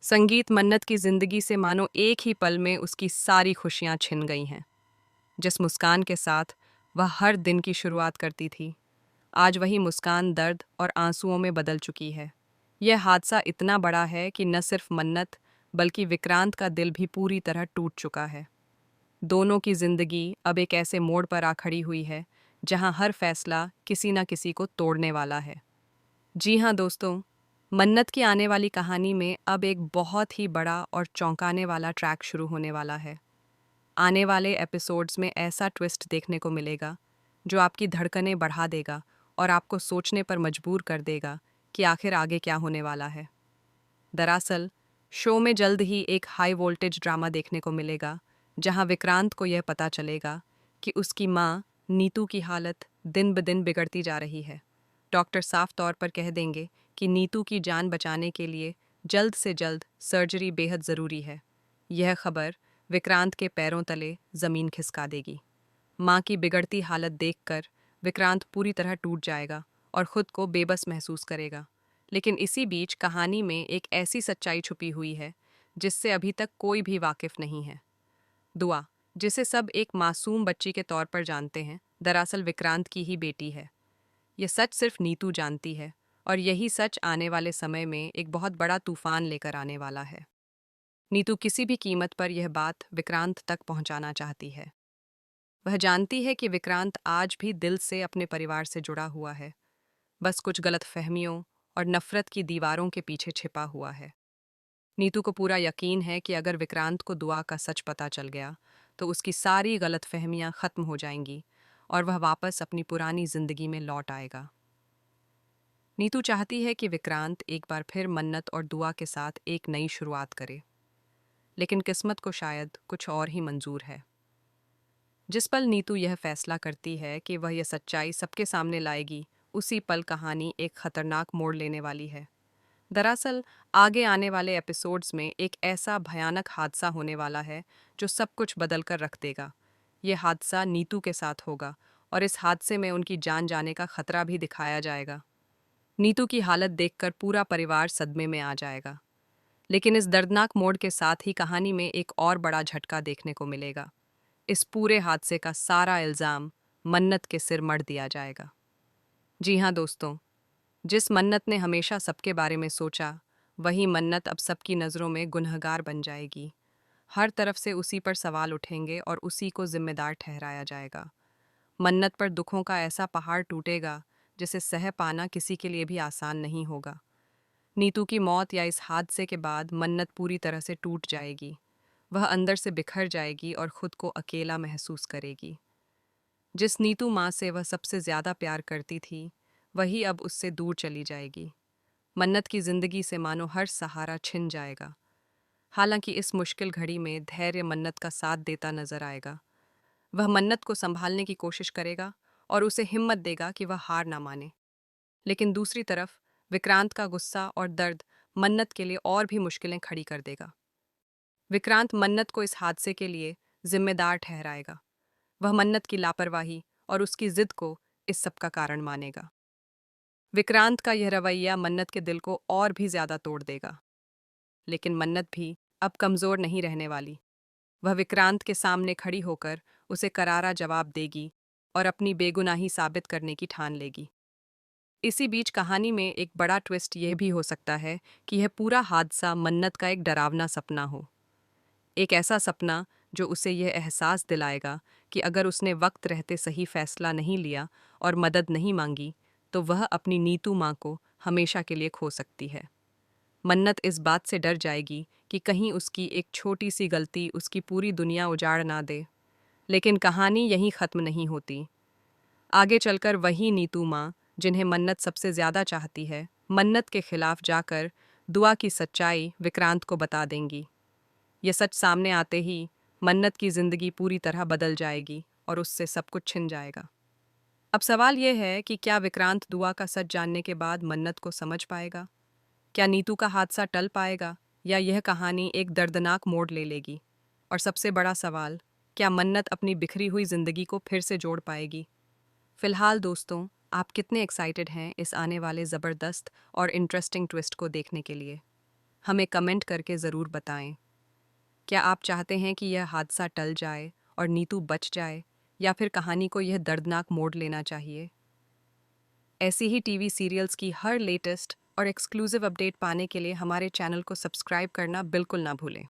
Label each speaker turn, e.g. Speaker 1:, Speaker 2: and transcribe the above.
Speaker 1: संगीत मन्नत की जिंदगी से मानो एक ही पल में उसकी सारी खुशियां छिन गई हैं। जिस मुस्कान के साथ वह हर दिन की शुरुआत करती थी, आज वही मुस्कान दर्द और आंसुओं में बदल चुकी है। यह हादसा इतना बड़ा है कि न सिर्फ मन्नत बल्कि विक्रांत का दिल भी पूरी तरह टूट चुका है। दोनों की जिंदगी अब एक ऐसे मोड़ पर आ खड़ी हुई है जहां हर फैसला किसी न किसी को तोड़ने वाला है। जी हाँ दोस्तों, मन्नत की आने वाली कहानी में अब एक बहुत ही बड़ा और चौंकाने वाला ट्रैक शुरू होने वाला है। आने वाले एपिसोड्स में ऐसा ट्विस्ट देखने को मिलेगा जो आपकी धड़कनें बढ़ा देगा और आपको सोचने पर मजबूर कर देगा कि आखिर आगे क्या होने वाला है। दरअसल, शो में जल्द ही एक हाई वोल्टेज ड्रामा देखने को मिलेगा जहां विक्रांत को यह पता चलेगा कि उसकी माँ नीतू की हालत दिन ब दिन बिगड़ती जा रही है। डॉक्टर साफ तौर पर कह देंगे कि नीतू की जान बचाने के लिए जल्द से जल्द सर्जरी बेहद ज़रूरी है। यह खबर विक्रांत के पैरों तले ज़मीन खिसका देगी। माँ की बिगड़ती हालत देखकर विक्रांत पूरी तरह टूट जाएगा और खुद को बेबस महसूस करेगा। लेकिन इसी बीच कहानी में एक ऐसी सच्चाई छुपी हुई है जिससे अभी तक कोई भी वाकिफ नहीं है। दुआ, जिसे सब एक मासूम बच्ची के तौर पर जानते हैं, दरअसल विक्रांत की ही बेटी है। यह सच सिर्फ नीतू जानती है और यही सच आने वाले समय में एक बहुत बड़ा तूफान लेकर आने वाला है। नीतू किसी भी कीमत पर यह बात विक्रांत तक पहुंचाना चाहती है। वह जानती है कि विक्रांत आज भी दिल से अपने परिवार से जुड़ा हुआ है, बस कुछ गलतफहमियों और नफरत की दीवारों के पीछे छिपा हुआ है। नीतू को पूरा यकीन है कि अगर विक्रांत को दुआ का सच पता चल गया तो उसकी सारी गलतफहमियां खत्म हो जाएंगी और वह वापस अपनी पुरानी जिंदगी में लौट आएगा। नीतू चाहती है कि विक्रांत एक बार फिर मन्नत और दुआ के साथ एक नई शुरुआत करे, लेकिन किस्मत को शायद कुछ और ही मंजूर है। जिस पल नीतू यह फैसला करती है कि वह यह सच्चाई सबके सामने लाएगी, उसी पल कहानी एक खतरनाक मोड़ लेने वाली है। दरअसल, आगे आने वाले एपिसोड्स में एक ऐसा भयानक हादसा होने वाला है जो सब कुछ बदल कर रख देगा। यह हादसा नीतू के साथ होगा और इस हादसे में उनकी जान जाने का खतरा भी दिखाया जाएगा। नीतू की हालत देखकर पूरा परिवार सदमे में आ जाएगा। लेकिन इस दर्दनाक मोड़ के साथ ही कहानी में एक और बड़ा झटका देखने को मिलेगा। इस पूरे हादसे का सारा इल्ज़ाम मन्नत के सिर मढ़ दिया जाएगा। जी हाँ दोस्तों, जिस मन्नत ने हमेशा सबके बारे में सोचा, वही मन्नत अब सबकी नज़रों में गुनहगार बन जाएगी। हर तरफ से उसी पर सवाल उठेंगे और उसी को जिम्मेदार ठहराया जाएगा। मन्नत पर दुखों का ऐसा पहाड़ टूटेगा जिसे सह पाना किसी के लिए भी आसान नहीं होगा। नीतू की मौत या इस हादसे के बाद मन्नत पूरी तरह से टूट जाएगी। वह अंदर से बिखर जाएगी और खुद को अकेला महसूस करेगी। जिस नीतू माँ से वह सबसे ज़्यादा प्यार करती थी, वही अब उससे दूर चली जाएगी। मन्नत की जिंदगी से मानो हर सहारा छिन जाएगा। हालांकि इस मुश्किल घड़ी में धैर्य मन्नत का साथ देता नजर आएगा। वह मन्नत को संभालने की कोशिश करेगा और उसे हिम्मत देगा कि वह हार ना माने। लेकिन दूसरी तरफ विक्रांत का गुस्सा और दर्द मन्नत के लिए और भी मुश्किलें खड़ी कर देगा। विक्रांत मन्नत को इस हादसे के लिए जिम्मेदार ठहराएगा। वह मन्नत की लापरवाही और उसकी जिद को इस सब का कारण मानेगा। विक्रांत का यह रवैया मन्नत के दिल को और भी ज्यादा तोड़ देगा। लेकिन मन्नत भी अब कमजोर नहीं रहने वाली। वह विक्रांत के सामने खड़ी होकर उसे करारा जवाब देगी और अपनी बेगुनाही साबित करने की ठान लेगी। इसी बीच कहानी में एक बड़ा ट्विस्ट यह भी हो सकता है कि यह पूरा हादसा मन्नत का एक डरावना सपना हो। एक ऐसा सपना जो उसे यह एहसास दिलाएगा कि अगर उसने वक्त रहते सही फैसला नहीं लिया और मदद नहीं मांगी, तो वह अपनी नीतू माँ को हमेशा के लिए खो सकती है। मन्नत इस बात से डर जाएगी कि कहीं उसकी एक छोटी सी गलती उसकी पूरी दुनिया उजाड़ ना दे। लेकिन कहानी यहीं ख़त्म नहीं होती। आगे चलकर वही नीतू माँ, जिन्हें मन्नत सबसे ज़्यादा चाहती है, मन्नत के खिलाफ जाकर दुआ की सच्चाई विक्रांत को बता देंगी। ये सच सामने आते ही मन्नत की जिंदगी पूरी तरह बदल जाएगी और उससे सब कुछ छिन जाएगा। अब सवाल यह है कि क्या विक्रांत दुआ का सच जानने के बाद मन्नत को समझ पाएगा? क्या नीतू का हादसा टल पाएगा या यह कहानी एक दर्दनाक मोड़ ले लेगी? और सबसे बड़ा सवाल, क्या मन्नत अपनी बिखरी हुई जिंदगी को फिर से जोड़ पाएगी? फिलहाल दोस्तों, आप कितने एक्साइटेड हैं इस आने वाले ज़बरदस्त और इंटरेस्टिंग ट्विस्ट को देखने के लिए? हमें कमेंट करके ज़रूर बताएं। क्या आप चाहते हैं कि यह हादसा टल जाए और नीतू बच जाए, या फिर कहानी को यह दर्दनाक मोड़ लेना चाहिए? ऐसी ही टीवी सीरियल्स की हर लेटेस्ट और एक्सक्लूसिव अपडेट पाने के लिए हमारे चैनल को सब्सक्राइब करना बिल्कुल ना भूलें।